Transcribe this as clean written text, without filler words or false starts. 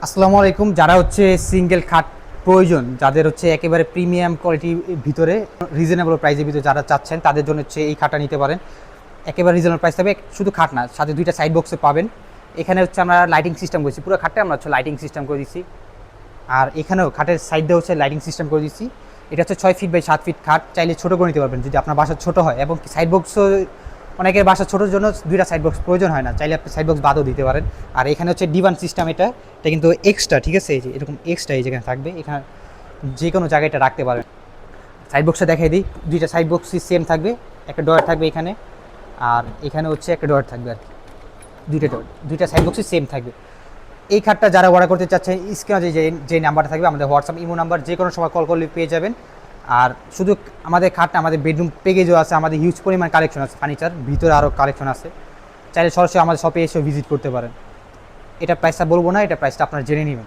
আসসালামু আলাইকুম। যারা হচ্ছে সিঙ্গেল খাট প্রয়োজন, যাদের হচ্ছে একেবারে প্রিমিয়াম কোয়ালিটির ভিতরে রিজনেবল প্রাইসের ভিতরে যারা চাচ্ছেন, তাদের জন্য হচ্ছে এই খাটটা নিতে পারেন। একেবারে রিজনেবল প্রাইস থাকবে, শুধু খাট না, সাথে দুইটা সাইড বক্সে পাবেন। এখানে হচ্ছে আমরা লাইটিং সিস্টেম করেছি, পুরো খাটটা আমরা হচ্ছে লাইটিং সিস্টেম করে দিচ্ছি। আর এখানেও খাটের সাইডে হচ্ছে লাইটিং সিস্টেম করে দিচ্ছি। এটা হচ্ছে 6 ফিট বাই 7 ফিট খাট, চাইলে ছোটো করে নিতে পারবেন যদি আপনার বাসা ছোটো হয়। এবং সাইড বক্সও অনেকের বাসা ছোটোর জন্য দুইটা সাইড বক্স প্রয়োজন হয় না, চাইলে আপনি সাইড বক্স বাদও দিতে পারেন। আর এখানে হচ্ছে ডিভান সিস্টেম, এটা কিন্তু এক্সট্রা, ঠিক আছে? এই যে এরকম এক্সট্রা এই যেখানে থাকবে, এখানে যে কোনো জায়গায় এটা রাখতে পারেন। সাইড বক্সটা দেখাই দিই, দুইটা সাইড বক্সই সেম থাকবে, একটা ডয়ার থাকবে এখানে, আর এখানে হচ্ছে একটা ডয়ার থাকবে আর কি। দুইটা সাইড বক্সই সেম থাকবে। এই খাটটা যারা অর্ডার করতে চাচ্ছেন, স্ক্রিনে যে নাম্বারটা থাকবে, আমাদের হোয়াটসঅ্যাপ ইমো নাম্বার, যে কোনো সময় কল করলে পেয়ে যাবেন। আর শুধু আমাদের খাটটা, আমাদের বেডরুম প্যাকেজও আছে, আমাদের হিউজ পরিমাণ কালেকশন আছে, ফার্নিচার ভিতরে আরও কালেকশন আছে। চাইলে সরাসরি আমাদের শপে এসে ভিজিট করতে পারেন। এটা প্রাইসটা বলবো না, এটা প্রাইসটা আপনারা জেনে নেবেন।